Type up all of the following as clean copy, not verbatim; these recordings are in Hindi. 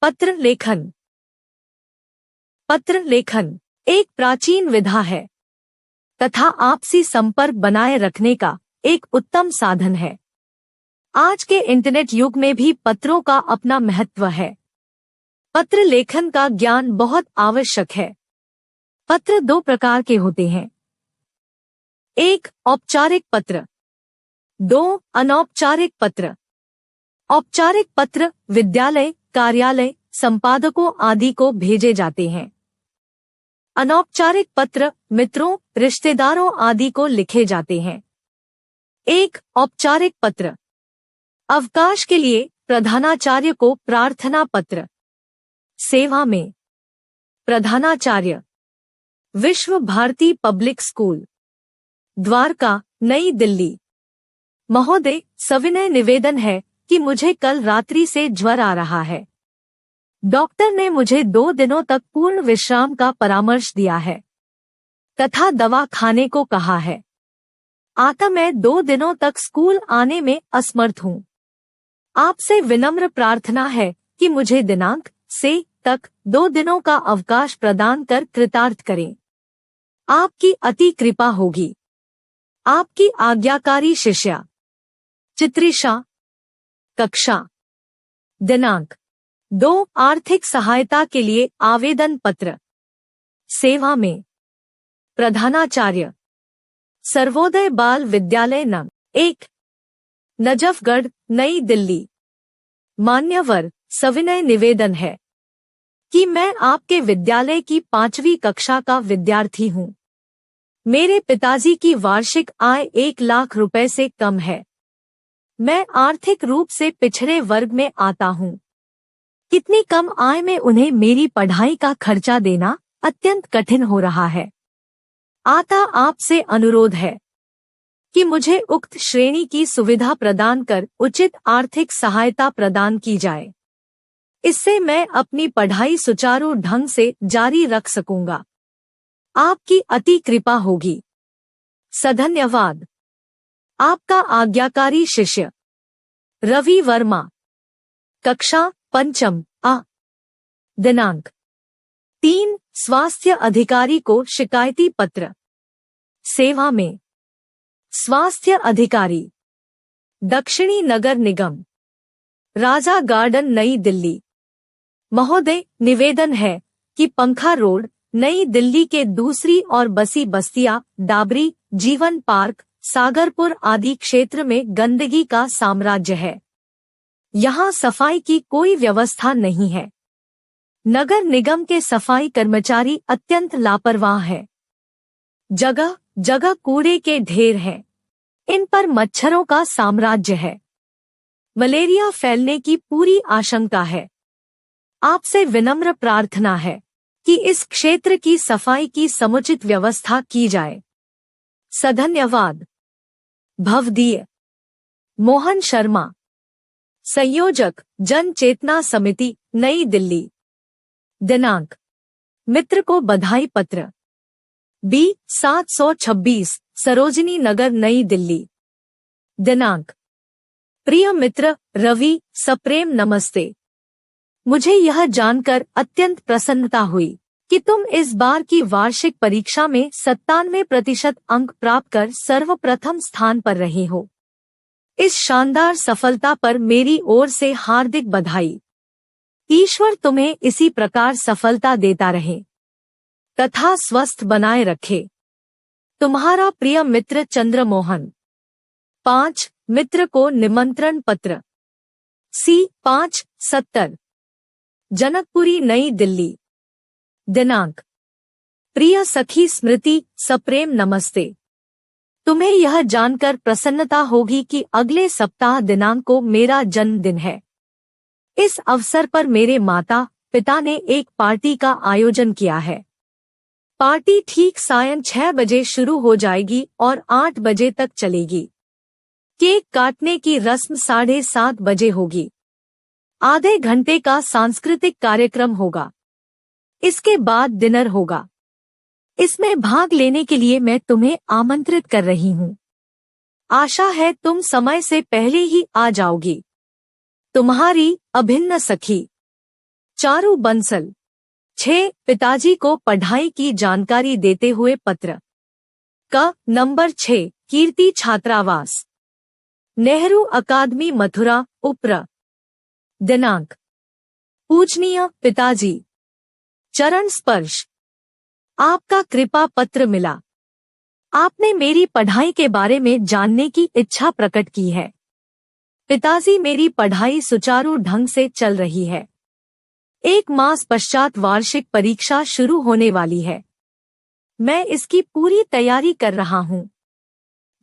पत्र लेखन। पत्र लेखन एक प्राचीन विधा है तथा आपसी संपर्क बनाए रखने का एक उत्तम साधन है। आज के इंटरनेट युग में भी पत्रों का अपना महत्व है। पत्र लेखन का ज्ञान बहुत आवश्यक है। पत्र दो प्रकार के होते हैं। एक, औपचारिक पत्र। दो, अनौपचारिक पत्र। औपचारिक पत्र विद्यालय, कार्यालय, संपादकों आदि को भेजे जाते हैं। अनौपचारिक पत्र मित्रों, रिश्तेदारों आदि को लिखे जाते हैं। एक, औपचारिक पत्र। अवकाश के लिए प्रधानाचार्य को प्रार्थना पत्र। सेवा में प्रधानाचार्य, विश्व भारती पब्लिक स्कूल, द्वारका, नई दिल्ली। महोदय, सविनय निवेदन है कि मुझे कल रात्रि से ज्वर आ रहा है। डॉक्टर ने मुझे 2 दिनों तक पूर्ण विश्राम का परामर्श दिया है तथा दवा खाने को कहा है। अतः मैं 2 दिनों तक स्कूल आने में असमर्थ हूँ। आपसे विनम्र प्रार्थना है कि मुझे दिनांक से तक 2 दिनों का अवकाश प्रदान कर कृतार्थ करें। आपकी अति कृपा होगी। आपकी आज्ञाकारी शिष्या, चित्रिषा। कक्षा दिनांक 2, आर्थिक सहायता के लिए आवेदन पत्र। सेवा में प्रधानाचार्य, सर्वोदय बाल विद्यालय नंबर 1, नजफगढ़, नई दिल्ली। मान्यवर, सविनय निवेदन है कि मैं आपके विद्यालय की 5वीं कक्षा का विद्यार्थी हूँ। मेरे पिताजी की वार्षिक आय 1 लाख रुपए से कम है। मैं आर्थिक रूप से पिछड़े वर्ग में आता हूँ। इतनी कम आय में उन्हें मेरी पढ़ाई का खर्चा देना अत्यंत कठिन हो रहा है। अतः आपसे अनुरोध है कि मुझे उक्त श्रेणी की सुविधा प्रदान कर उचित आर्थिक सहायता प्रदान की जाए। इससे मैं अपनी पढ़ाई सुचारू ढंग से जारी रख सकूंगा। आपकी अति कृपा होगी। सधन्यवाद। आपका आज्ञाकारी शिष्य, रवि वर्मा। कक्षा पंचम आ। दिनांक 3, स्वास्थ्य अधिकारी को शिकायती पत्र। सेवा में स्वास्थ्य अधिकारी, दक्षिणी नगर निगम, राजा गार्डन, नई दिल्ली। महोदय, निवेदन है कि पंखा रोड, नई दिल्ली के दूसरी और बसी बस्तियां, डाबरी, जीवन पार्क, सागरपुर आदि क्षेत्र में गंदगी का साम्राज्य है। यहाँ सफाई की कोई व्यवस्था नहीं है। नगर निगम के सफाई कर्मचारी अत्यंत लापरवाह हैं। जगह जगह कूड़े के ढेर हैं। इन पर मच्छरों का साम्राज्य है। मलेरिया फैलने की पूरी आशंका है। आपसे विनम्र प्रार्थना है कि इस क्षेत्र की सफाई की समुचित व्यवस्था की जाए। सधन्यवाद। भवदीय मोहन शर्मा, संयोजक, जन चेतना समिति, नई दिल्ली। दिनांक, मित्र को बधाई पत्र। बी 726, सरोजिनी नगर, नई दिल्ली। दिनांक, प्रिय मित्र रवि, सप्रेम नमस्ते। मुझे यह जानकर अत्यंत प्रसन्नता हुई कि तुम इस बार की वार्षिक परीक्षा में 97% अंक प्राप्त कर सर्वप्रथम स्थान पर रहे हो। इस शानदार सफलता पर मेरी ओर से हार्दिक बधाई। ईश्वर तुम्हें इसी प्रकार सफलता देता रहे तथा स्वस्थ बनाए रखे। तुम्हारा प्रिय मित्र चंद्रमोहन। 5, मित्र को निमंत्रण पत्र। C 570, जनकपुरी, नई दिल्ली। दिनांक, प्रिय सखी स्मृति, सप्रेम नमस्ते। तुम्हें यह जानकर प्रसन्नता होगी कि अगले सप्ताह दिनांक को मेरा जन्मदिन है। इस अवसर पर मेरे माता पिता ने एक पार्टी का आयोजन किया है। पार्टी ठीक सायं 6 बजे शुरू हो जाएगी और 8 बजे तक चलेगी। केक काटने की रस्म 7:30 बजे होगी। आधे घंटे का सांस्कृतिक कार्यक्रम होगा। इसके बाद डिनर होगा। इसमें भाग लेने के लिए मैं तुम्हें आमंत्रित कर रही हूँ। आशा है तुम समय से पहले ही आ जाओगी। तुम्हारी अभिन्न सखी। चारू बंसल। 6. पिताजी को पढ़ाई की जानकारी देते हुए पत्र। क नंबर 6 कीर्ति छात्रावास, नेहरू अकादमी मथुरा, उप्र। दिनांक। पूजनीय पिताजी, चरण स्पर्श। आपका कृपा पत्र मिला। आपने मेरी पढ़ाई के बारे में जानने की इच्छा प्रकट की है। पिताजी, मेरी पढ़ाई सुचारू ढंग से चल रही है। 1 मास पश्चात वार्षिक परीक्षा शुरू होने वाली है। मैं इसकी पूरी तैयारी कर रहा हूँ।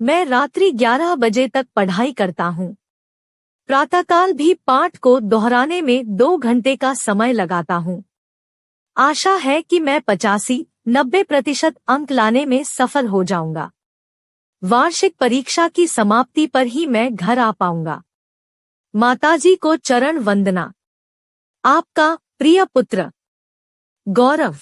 मैं रात्रि 11 बजे तक पढ़ाई करता हूँ। प्रातःकाल भी पाठ को दोहराने में 2 घंटे का समय लगाता हूँ। आशा है कि मैं 85-90% अंक लाने में सफल हो जाऊंगा। वार्षिक परीक्षा की समाप्ति पर ही मैं घर आ पाऊंगा। माताजी को चरण वंदना। आपका प्रिय पुत्र गौरव।